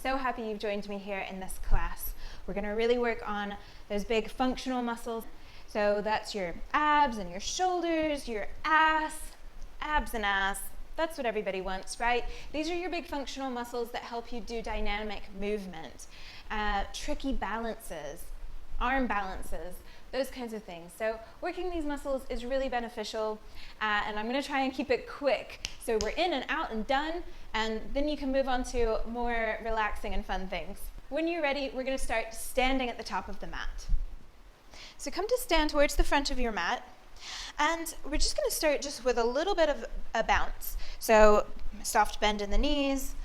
so happy you've joined me here in this class. We're going to really work on those big functional muscles. So that's your abs and your shoulders, your ass, abs and ass. That's what everybody wants, right? These are your big functional muscles that help you do dynamic movement, tricky balances, arm balances, those kinds of things. So working these muscles is really beneficial, and I'm going to try and keep it quick. So we're in and out and done, and then you can move on to more relaxing and fun things. When you're ready, we're going to start standing at the top of the mat. So come to stand towards the front of your mat, and we're just going to start just with a little bit of a bounce. So soft bend in the knees,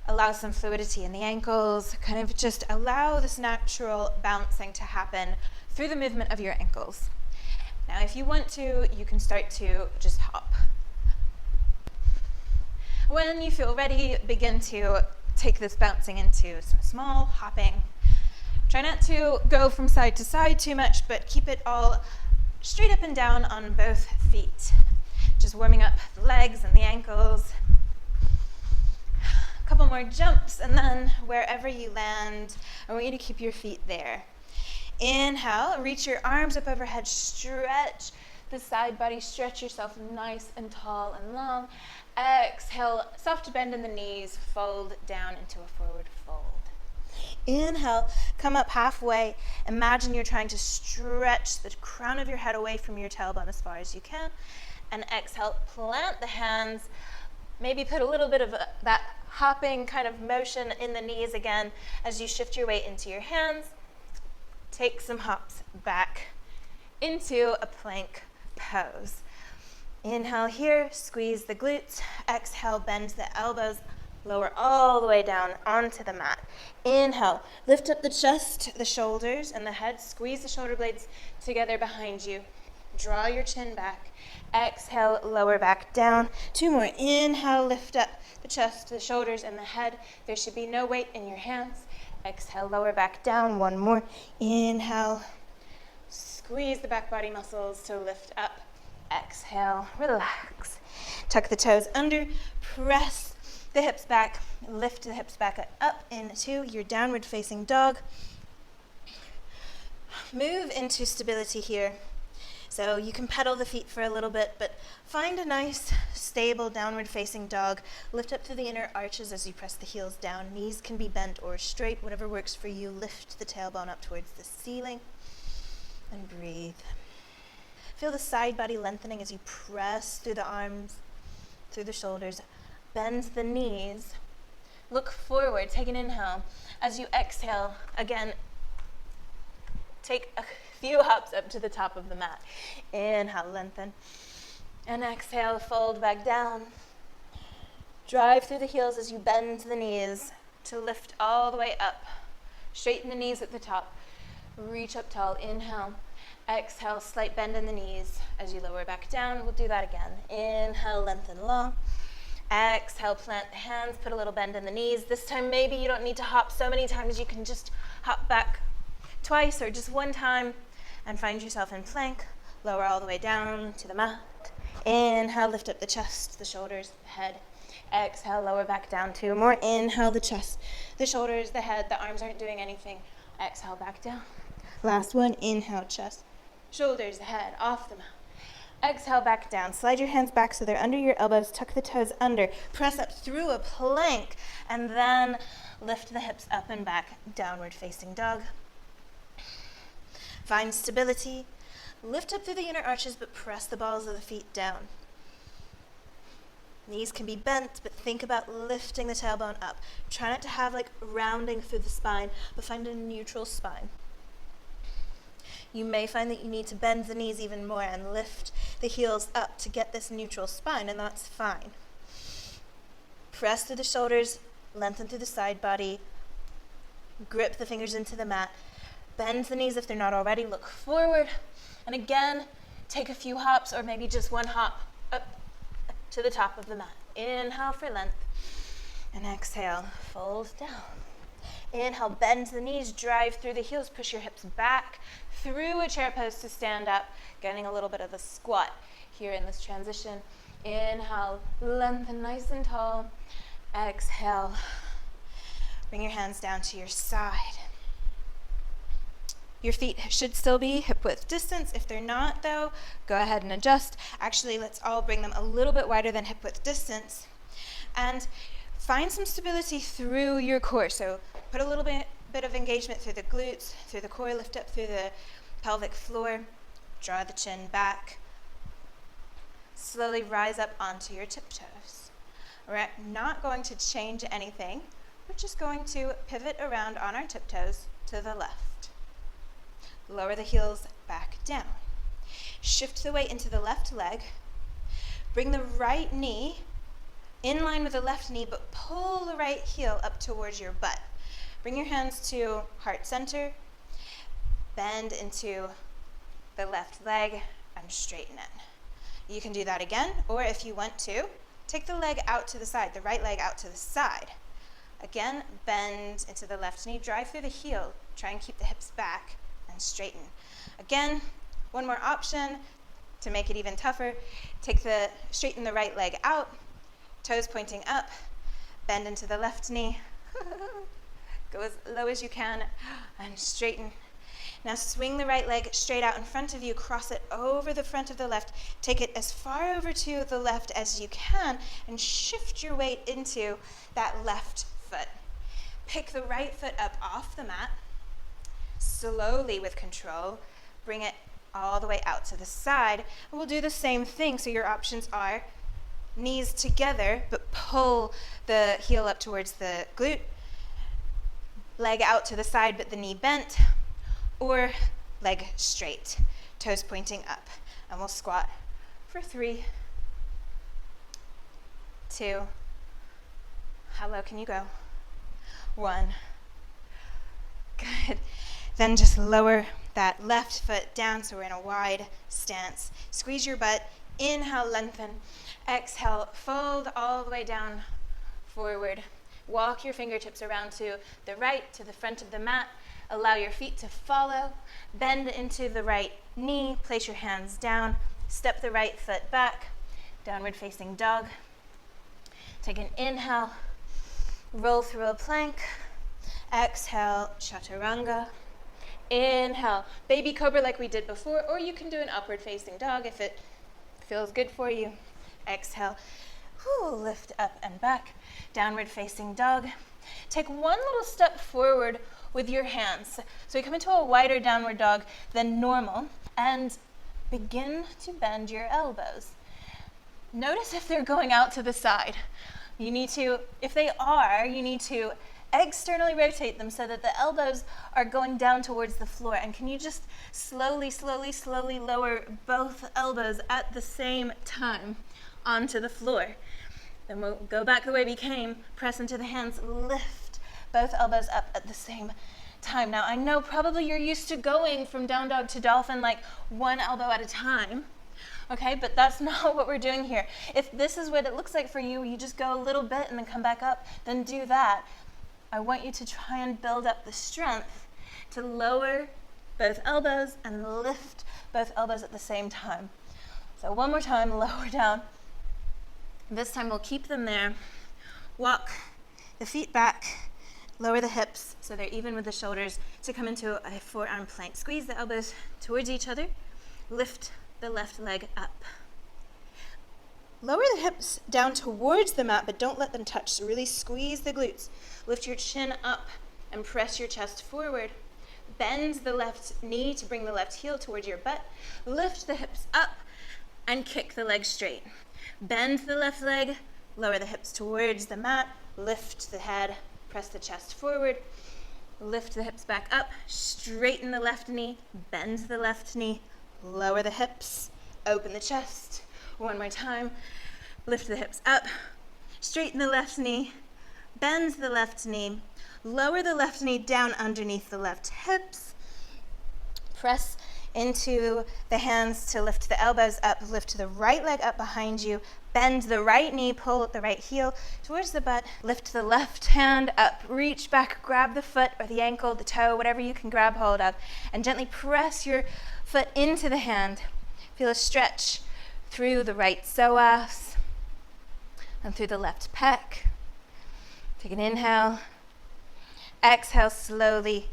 allow some fluidity in the ankles, kind of just allow this natural bouncing to happen through the movement of your ankles. Now if you want to, you can start to just hop. When you feel ready, begin to take this bouncing into some small hopping. Try not to go from side to side too much, but keep it all straight up and down on both feet. Just warming up the legs and the ankles. A couple more jumps, and then wherever you land, I want you to keep your feet there. Inhale, reach your arms up overhead, stretch the side body, stretch yourself nice and tall and long. Exhale, soft bend in the knees, fold down into a forward fold. Inhale, come up halfway. Imagine you're trying to stretch the crown of your head away from your tailbone as far as you can. And exhale, plant the hands. Maybe put a little bit of that hopping kind of motion in the knees again as you shift your weight into your hands. Take some hops back into a plank pose. Inhale here, squeeze the glutes. Exhale, bend the elbows, lower all the way down onto the mat. Inhale, lift up the chest, the shoulders, and the head. Squeeze the shoulder blades together behind you. Draw your chin back. Exhale, lower back down. Two more. Inhale, lift up the chest, the shoulders, and the head. There should be no weight in your hands. Exhale, lower back down. One more. Inhale, squeeze the back body muscles to lift up. Exhale, relax. Tuck the toes under, press the hips back, lift the hips back up into your downward facing dog. Move into stability here. So you can pedal the feet for a little bit, but find a nice, stable downward facing dog. Lift up through the inner arches as you press the heels down. Knees can be bent or straight, whatever works for you. Lift the tailbone up towards the ceiling and breathe. Feel the side body lengthening as you press through the arms, through the shoulders. Bend the knees. Look forward. Take an inhale. As you exhale, again, take a few hops up to the top of the mat. Inhale, lengthen. And exhale, fold back down. Drive through the heels as you bend the knees to lift all the way up. Straighten the knees at the top. Reach up tall. Inhale. Exhale, slight bend in the knees as you lower back down. We'll do that again. Inhale, lengthen long. Exhale, plant the hands, put a little bend in the knees. This time, maybe you don't need to hop so many times. You can just hop back twice or just one time and find yourself in plank. Lower all the way down to the mat. Inhale, lift up the chest, the shoulders, the head. Exhale, lower back down. Two more. Inhale, the chest, the shoulders, the head. The arms aren't doing anything. Exhale, back down. Last one. Inhale, chest, shoulders, the head, off the mat. Exhale, back down. Slide your hands back so they're under your elbows. Tuck the toes under. Press up through a plank. And then lift the hips up and back. Downward facing dog. Find stability. Lift up through the inner arches, but press the balls of the feet down. Knees can be bent, but think about lifting the tailbone up. Try not to have like rounding through the spine, but find a neutral spine. You may find that you need to bend the knees even more and lift the heels up to get this neutral spine, and that's fine. Press through the shoulders, lengthen through the side body, grip the fingers into the mat, bend the knees if they're not already, look forward, and again, take a few hops or maybe just one hop up to the top of the mat. Inhale for length, and exhale, fold down. Inhale, bend the knees, drive through the heels, push your hips back through a chair pose to stand up, getting a little bit of a squat here in this transition. Inhale, lengthen nice and tall. Exhale, Bring your hands down to your side. Your feet should still be hip width distance. If they're not, though, go ahead and adjust. Actually, let's all bring them a little bit wider than hip width distance. And find some stability through your core. So put a little bit of engagement through the glutes, through the core, lift up through the pelvic floor, draw the chin back. Slowly rise up onto your tiptoes. We're not going to change anything. We're just going to pivot around on our tiptoes to the left. Lower the heels back down. Shift the weight into the left leg. Bring the right knee in line with the left knee, but pull the right heel up towards your butt. Bring your hands to heart center. Bend into the left leg and straighten it. You can do that again, or if you want to, take the leg out to the side, the right leg out to the side. Again, bend into the left knee, drive through the heel, try and keep the hips back and straighten. Again, one more option to make it even tougher. Straighten the right leg out, toes pointing up, bend into the left knee, go as low as you can and straighten. Now swing the right leg straight out in front of you, cross it over the front of the left, take it as far over to the left as you can, and shift your weight into that left foot. Pick the right foot up off the mat, slowly with control, bring it all the way out to the side, and we'll do the same thing. So your options are knees together, but pull the heel up towards the glute, leg out to the side, but the knee bent, or leg straight, toes pointing up. And we'll squat for 3, 2, how low can you go? 1. Good. Then just lower that left foot down so we're in a wide stance. Squeeze your butt. Inhale, lengthen. Exhale, fold all the way down forward. Walk your fingertips around to the right, to the front of the mat. Allow your feet to follow. Bend into the right knee. Place your hands down. Step the right foot back. Downward facing dog. Take an inhale. Roll through a plank. Exhale, chaturanga. Inhale, baby cobra like we did before, or you can do an upward facing dog if it feels good for you. Exhale, lift up and back. Downward facing dog. Take one little step forward with your hands. So you come into a wider downward dog than normal and begin to bend your elbows. Notice if they're going out to the side. If they are, you need to externally rotate them so that the elbows are going down towards the floor. And can you just slowly, slowly, slowly lower both elbows at the same time onto the floor? Then we'll go back the way we came, press into the hands, lift both elbows up at the same time. Now, I know probably you're used to going from down dog to dolphin like one elbow at a time. Okay, but that's not what we're doing here. If this is what it looks like for you, you just go a little bit and then come back up, then do that. I want you to try and build up the strength to lower both elbows and lift both elbows at the same time. So one more time, lower down. This time we'll keep them there. Walk the feet back, lower the hips so they're even with the shoulders to come into a forearm plank. Squeeze the elbows towards each other. Lift the left leg up. Lower the hips down towards the mat, but don't let them touch. So really squeeze the glutes. Lift your chin up and press your chest forward. Bend the left knee to bring the left heel towards your butt. Lift the hips up and kick the leg straight. Bend the left leg, lower the hips towards the mat, lift the head, press the chest forward, lift the hips back up, straighten the left knee, bend the left knee, lower the hips, open the chest. One more time, lift the hips up, straighten the left knee, bend the left knee, lower the left knee down underneath the left hips, press into the hands to lift the elbows up, lift the right leg up behind you, bend the right knee, pull the right heel towards the butt, lift the left hand up, reach back, grab the foot or the ankle, the toe, whatever you can grab hold of, and gently press your foot into the hand. Feel a stretch through the right psoas and through the left pec. Take an inhale, Exhale slowly.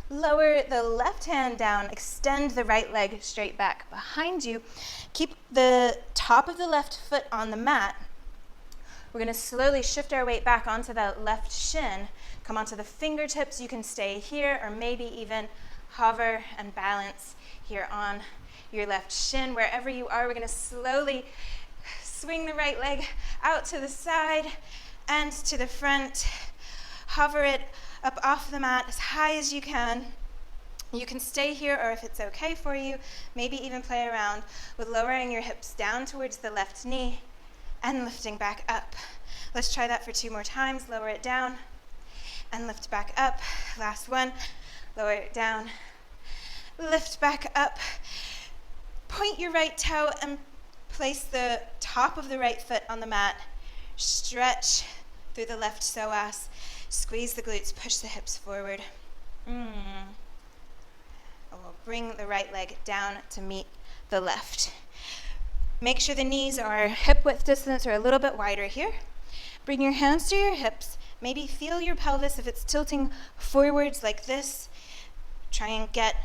Lower the left hand down, extend the right leg straight back behind you. Keep the top of the left foot on the mat. We're going to slowly shift our weight back onto the left shin. Come onto the fingertips. You can stay here or maybe even hover and balance here on your left shin. Wherever you are, we're going to slowly swing the right leg out to the side and to the front. Hover it up off the mat as high as you can. You can stay here, or if it's okay for you, maybe even play around with lowering your hips down towards the left knee and lifting back up. Let's try that for 2 more times. Lower it down and lift back up. Last one. Lower it down, lift back up. Point your right toe and place the top of the right foot on the mat. Stretch through the left psoas. Squeeze the glutes, push the hips forward. And we'll bring the right leg down to meet the left. Make sure the knees are hip width distance or a little bit wider here. Bring your hands to your hips. Maybe feel your pelvis if it's tilting forwards like this. Try and get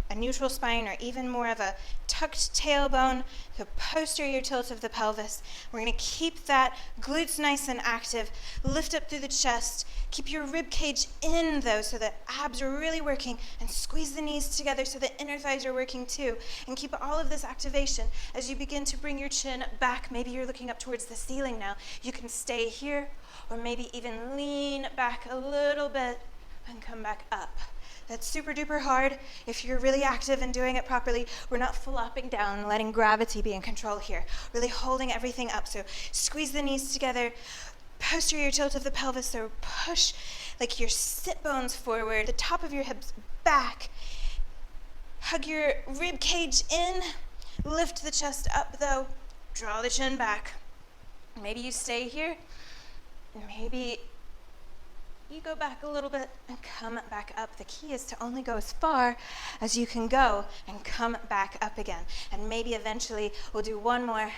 a neutral spine or even more of a tucked tailbone, the posterior tilt of the pelvis. We're going to keep that glutes nice and active. Lift up through the chest. Keep your rib cage in though so the abs are really working, and squeeze the knees together so the inner thighs are working too. And keep all of this activation as you begin to bring your chin back. Maybe you're looking up towards the ceiling now. You can stay here or maybe even lean back a little bit and come back up. That's super duper hard. If you're really active and doing it properly, we're not flopping down, letting gravity be in control here. Really holding everything up. So squeeze the knees together, posterior tilt of the pelvis, so push like your sit bones forward, the top of your hips back. Hug your rib cage in, lift the chest up though, draw the chin back. Maybe you stay here, maybe you go back a little bit and come back up. The key is to only go as far as you can go and come back up again. And maybe eventually we'll do one more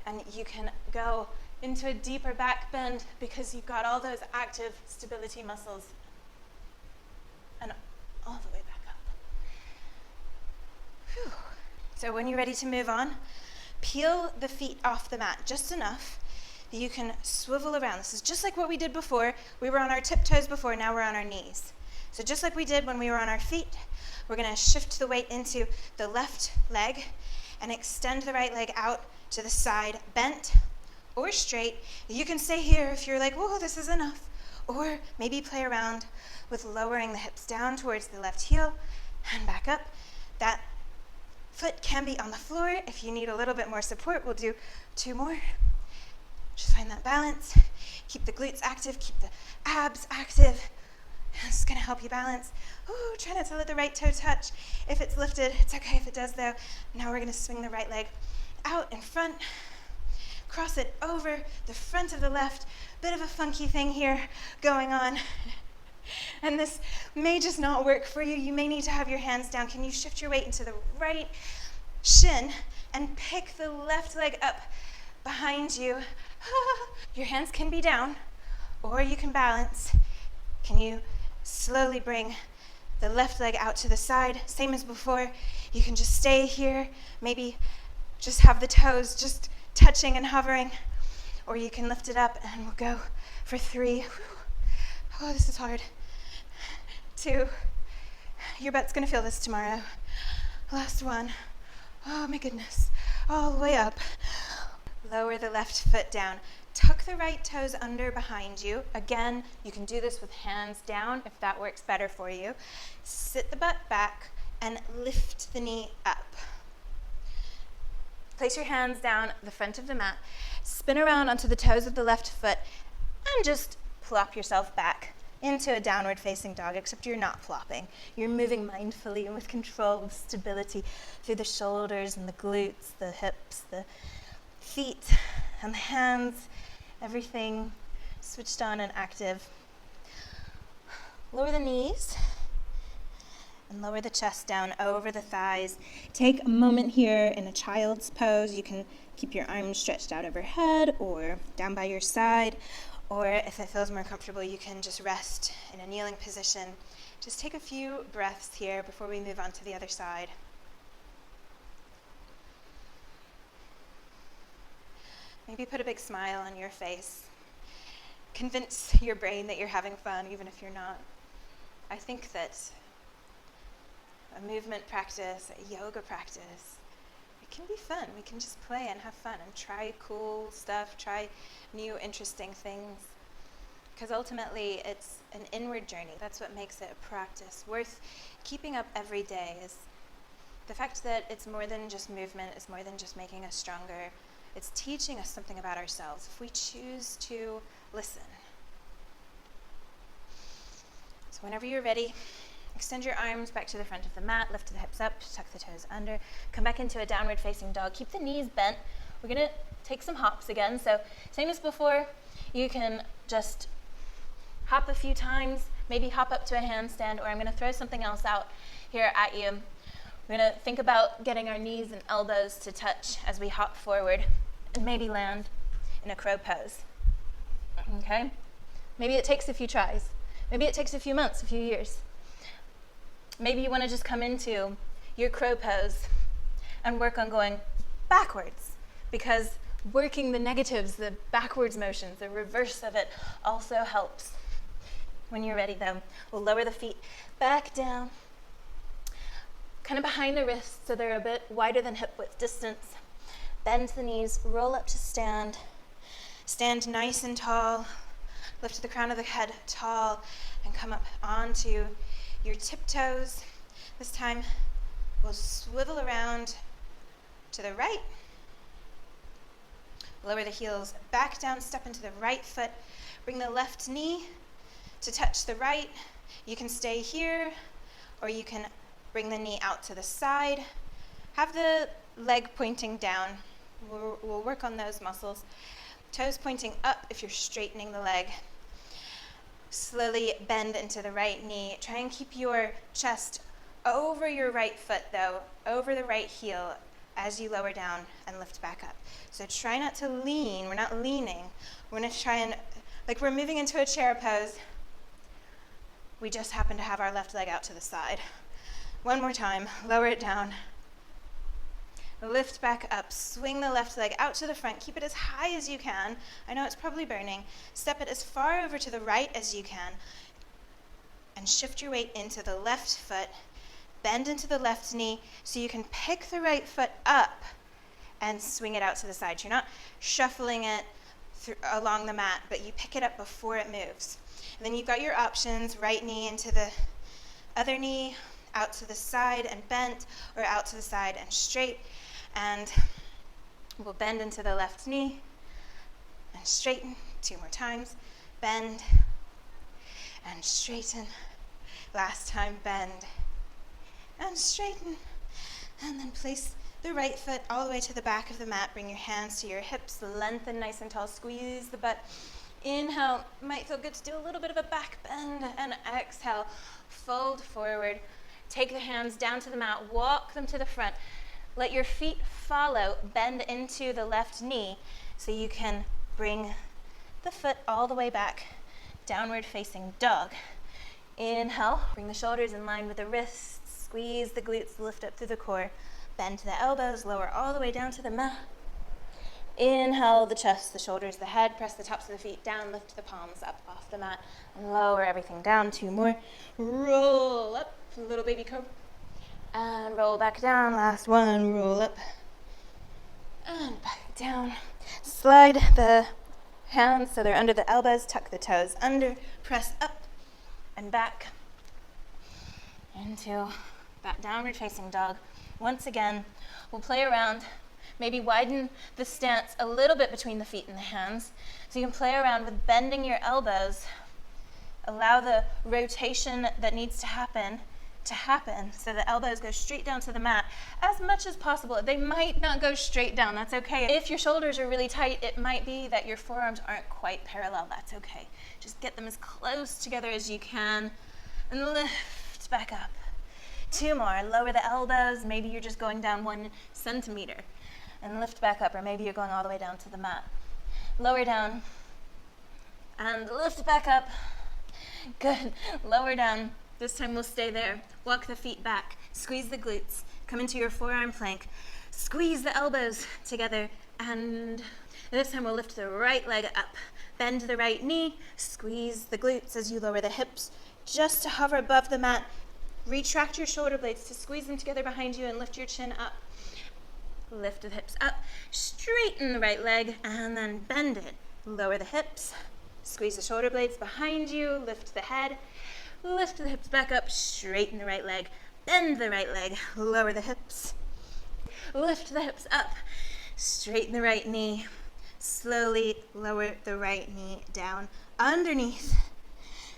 and you can go into a deeper back bend because you've got all those active stability muscles. And all the way back up. Whew. So when you're ready to move on, peel the feet off the mat just enough. You can swivel around. This is just like what we did before. We were on our tiptoes before, now we're on our knees. So just like we did when we were on our feet, we're going to shift the weight into the left leg and extend the right leg out to the side, bent or straight. You can stay here if you're like, whoa, this is enough. Or maybe play around with lowering the hips down towards the left heel and back up. That foot can be on the floor. If you need a little bit more support, we'll do 2 more. Just find that balance. Keep the glutes active, keep the abs active. This is going to help you balance. Ooh, try not to let the right toe touch. If it's lifted, it's okay if it does though. Now we're going to swing the right leg out in front. Cross it over the front of the left. Bit of a funky thing here going on. And this may just not work for you. You may need to have your hands down. Can you shift your weight into the right shin and pick the left leg up behind you? Your hands can be down, or you can balance. Can you slowly bring the left leg out to the side? Same as before. You can just stay here. Maybe just have the toes just touching and hovering, or you can lift it up and we'll go for 3. Oh, this is hard. 2. Your butt's gonna feel this tomorrow. Last one. Oh my goodness. All the way up. Lower the left foot down. Tuck the right toes under behind you. Again, you can do this with hands down if that works better for you. Sit the butt back and lift the knee up. Place your hands down the front of the mat. Spin around onto the toes of the left foot and just plop yourself back into a downward facing dog, except you're not flopping. You're moving mindfully and with control, with stability through the shoulders and the glutes, the hips, the feet and the hands, everything switched on and active. Lower the knees and lower the chest down over the thighs. Take a moment here in a child's pose. You can keep your arms stretched out overhead or down by your side, Or if it feels more comfortable, you can just rest in a kneeling position. Just take a few breaths here before we move on to the other side. Maybe put a big smile on your face. Convince your brain that you're having fun, even if you're not. I think that a movement practice, a yoga practice, it can be fun. We can just play and have fun and try cool stuff, try new interesting things. Because ultimately, it's an inward journey. That's what makes it a practice worth keeping up every day, is the fact that it's more than just movement, it's more than just making us stronger. It's teaching us something about ourselves if we choose to listen. So whenever you're ready, extend your arms back to the front of the mat, lift the hips up, tuck the toes under, come back into a downward facing dog. Keep the knees bent. We're gonna take some hops again. So same as before, you can just hop a few times, maybe hop up to a handstand, or I'm gonna throw something else out here at you. We're gonna think about getting our knees and elbows to touch as we hop forward and maybe land in a crow pose, okay? Maybe it takes a few tries. Maybe it takes a few months, a few years. Maybe you wanna just come into your crow pose and work on going backwards, because working the negatives, the backwards motions, the reverse of it also helps. When you're ready though, we'll lower the feet back down, kind of behind the wrists so they're a bit wider than hip width distance. Bend the knees, roll up to stand. Stand nice and tall. Lift the crown of the head tall and come up onto your tiptoes. This time we'll swivel around to the right. Lower the heels back down, step into the right foot. Bring the left knee to touch the right. You can stay here, or you can bring the knee out to the side. Have the leg pointing down. We'll work on those muscles. Toes pointing up if you're straightening the leg. Slowly bend into the right knee. Try and keep your chest over your right foot though, over the right heel as you lower down and lift back up. So try not to lean. We're not leaning. We're gonna try and, like we're moving into a chair pose. We just happen to have our left leg out to the side. One more time, lower it down. Lift back up, swing the left leg out to the front, keep it as high as you can. I know it's probably burning. Step it as far over to the right as you can, and shift your weight into the left foot. Bend into the left knee so you can pick the right foot up and swing it out to the side. You're not shuffling it along the mat, but you pick it up before it moves. And then you've got your options, right knee into the other knee, out to the side and bent, or out to the side and straight. And we'll bend into the left knee and straighten 2 more times. Bend and straighten. Last time, bend and straighten. And then place the right foot all the way to the back of the mat. Bring your hands to your hips, lengthen nice and tall, squeeze the butt. Inhale, might feel good to do a little bit of a back bend, and exhale, fold forward. Take the hands down to the mat, walk them to the front. Let your feet follow, bend into the left knee so you can bring the foot all the way back, downward facing dog. Inhale, bring the shoulders in line with the wrists, squeeze the glutes, lift up through the core, bend to the elbows, lower all the way down to the mat. Inhale, the chest, the shoulders, the head, press the tops of the feet down, lift the palms up off the mat, and lower everything down. 2 more. Roll up, little baby cobra. And roll back down, last one, roll up. And back down. Slide the hands so they're under the elbows, tuck the toes under, press up and back into that downward facing dog. Once again, we'll play around. Maybe widen the stance a little bit between the feet and the hands. So you can play around with bending your elbows. Allow the rotation that needs to happen so the elbows go straight down to the mat as much as possible. They might not go straight down, that's okay. If your shoulders are really tight, it might be that your forearms aren't quite parallel, that's okay. Just get them as close together as you can and lift back up. 2 more, lower the elbows. Maybe you're just going down 1 centimeter and lift back up, or maybe you're going all the way down to the mat. Lower down and lift back up. Good. Lower down. This time we'll stay there. Walk the feet back. Squeeze the glutes. Come into your forearm plank. Squeeze the elbows together, and this time we'll lift the right leg up. Bend the right knee. Squeeze the glutes as you lower the hips just to hover above the mat. Retract your shoulder blades to squeeze them together behind you and lift your chin up. Lift the hips up. Straighten the right leg and then bend it. Lower the hips. Squeeze the shoulder blades behind you. Lift the head. Lift the hips back up. Straighten the right leg. Bend the right leg. Lower the hips. Lift the hips up. Straighten the right knee. Slowly lower the right knee down underneath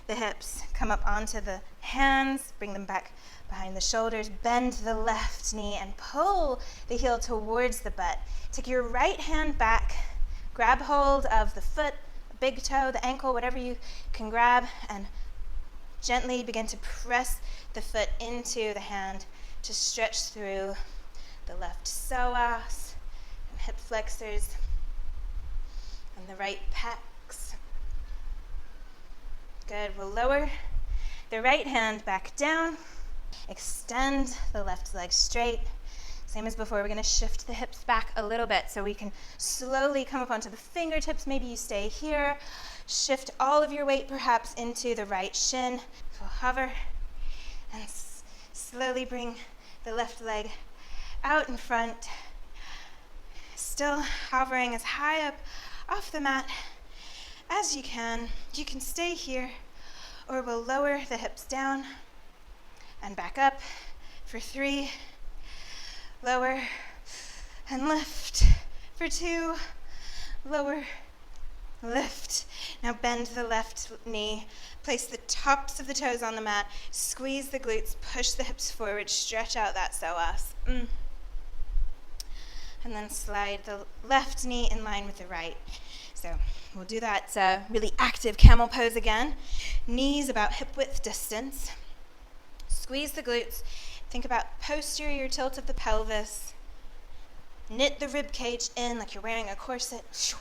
the hips. Come up onto the hands. Bring them back behind the shoulders. Bend the left knee and pull the heel towards the butt. Take your right hand back. Grab hold of the foot, the big toe, the ankle, whatever you can grab, and gently begin to press the foot into the hand to stretch through the left psoas and hip flexors and the right pecs. Good. We'll lower the right hand back down. Extend the left leg straight. Same as before, we're going to shift the hips back a little bit so we can slowly come up onto the fingertips. Maybe you stay here. Shift all of your weight perhaps into the right shin. So hover and slowly bring the left leg out in front. Still hovering as high up off the mat as you can. You can stay here, or we'll lower the hips down and back up for 3. Lower and lift for 2. Lower, lift. Now bend the left knee. Place the tops of the toes on the mat. Squeeze the glutes. Push the hips forward. Stretch out that psoas. And then slide the left knee in line with the right. So we'll do that really active camel pose again. Knees about hip width distance. Squeeze the glutes. Think about posterior tilt of the pelvis. Knit the rib cage in like you're wearing a corset.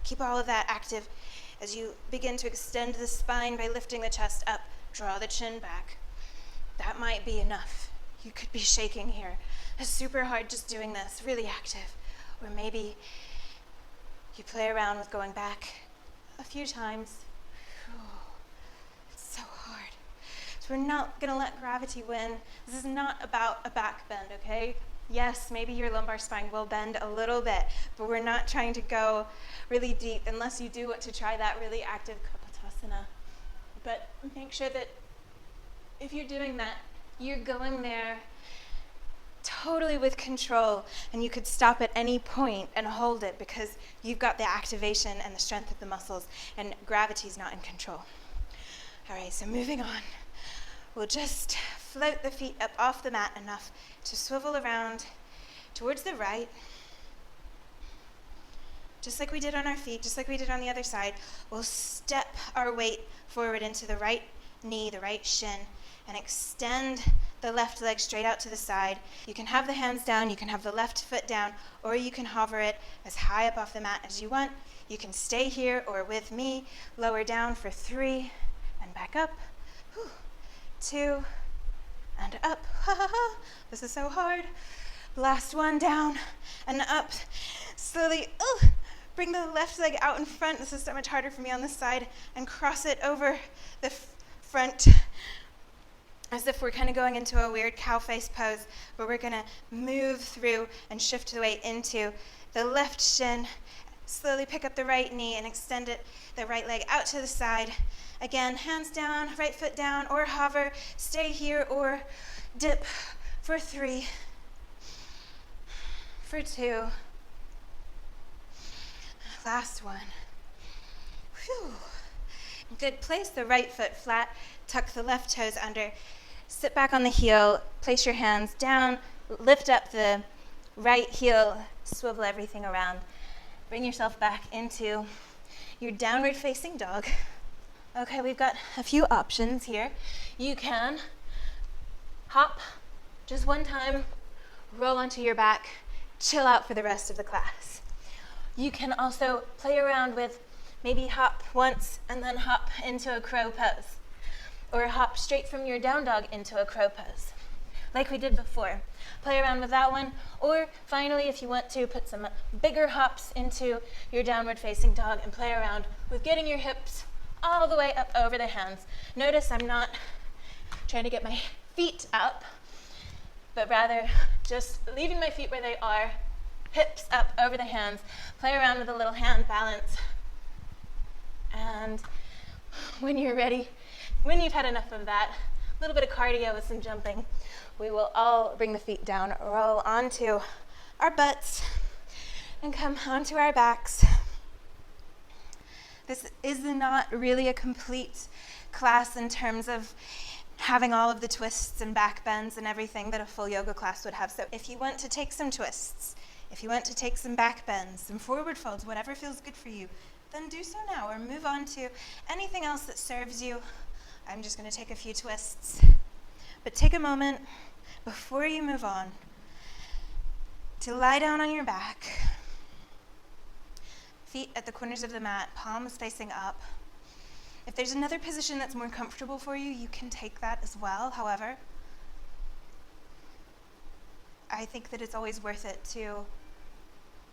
Keep all of that active as you begin to extend the spine by lifting the chest up. Draw the chin back. That might be enough. You could be shaking here. It's super hard just doing this, really active. Or maybe you play around with going back a few times. It's so hard. So we're not going to let gravity win. This is not about a back bend, okay? Yes, maybe your lumbar spine will bend a little bit, but we're not trying to go really deep unless you do want to try that really active Kapotasana. But make sure that if you're doing that, you're going there totally with control, and you could stop at any point and hold it because you've got the activation and the strength of the muscles, and gravity's not in control. All right, so moving on. We'll just float the feet up off the mat enough to swivel around towards the right, just like we did on our feet, just like we did on the other side. We'll step our weight forward into the right knee, the right shin, and extend the left leg straight out to the side. You can have the hands down, you can have the left foot down, or you can hover it as high up off the mat as you want. You can stay here or with me, lower down for 3 and back up. 2 and up. This is so hard. Last one, down and up. Slowly, bring the left leg out in front. This is so much harder for me on this side. And cross it over the front as if we're kind of going into a weird cow face pose where we're going to move through and shift the weight into the left shin. Slowly pick up the right knee and extend it, the right leg out to the side. Again, hands down, right foot down, or hover. Stay here or dip for 3, for 2. Last one. Whew. Good. Place the right foot flat. Tuck the left toes under. Sit back on the heel. Place your hands down. Lift up the right heel. Swivel everything around. Bring yourself back into your downward facing dog. Okay, we've got a few options here. You can hop just one time, roll onto your back, chill out for the rest of the class. You can also play around with Maybe hop once and then hop into a crow pose. Or hop straight from your down dog into a crow pose, like we did before. Play around with that one. Or finally, if you want to, put some bigger hops into your downward facing dog and play around with getting your hips all the way up over the hands. Notice I'm not trying to get my feet up, but rather just leaving my feet where they are, hips up over the hands. Play around with a little hand balance. And when you're ready, when you've had enough of that, a little bit of cardio with some jumping, we will all bring the feet down, roll onto our butts, and come onto our backs. This is not really a complete class in terms of having all of the twists and back bends and everything that a full yoga class would have. So if you want to take some twists, if you want to take some back bends, some forward folds, whatever feels good for you, then do so now, or move on to anything else that serves you. I'm just going to take a few twists. But take a moment before you move on to lie down on your back, feet at the corners of the mat, palms facing up. If there's another position that's more comfortable for you, you can take that as well. However, I think that it's always worth it to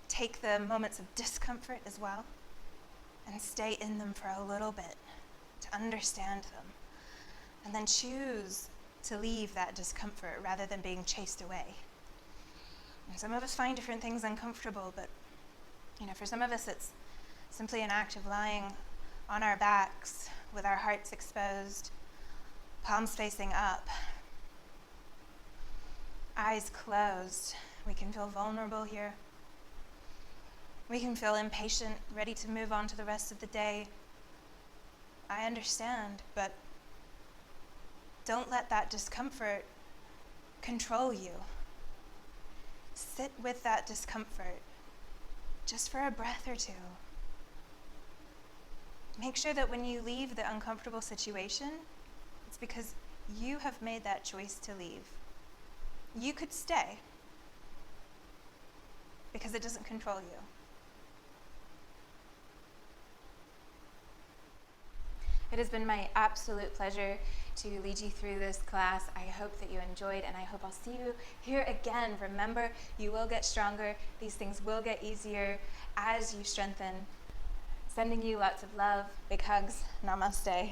take the moments of discomfort as well and stay in them for a little bit to understand them, and then choose to leave that discomfort rather than being chased away. And some of us find different things uncomfortable, but for some of us it's simply an act of lying on our backs with our hearts exposed, palms facing up, eyes closed. We can feel vulnerable here. We can feel impatient, ready to move on to the rest of the day. I understand, but don't let that discomfort control you. Sit with that discomfort just for a breath or two. Make sure that when you leave the uncomfortable situation, it's because you have made that choice to leave. You could stay because it doesn't control you. It has been my absolute pleasure to lead you through this class. I hope that you enjoyed, and I hope I'll see you here again. Remember, you will get stronger. These things will get easier as you strengthen. Sending you lots of love, big hugs, namaste.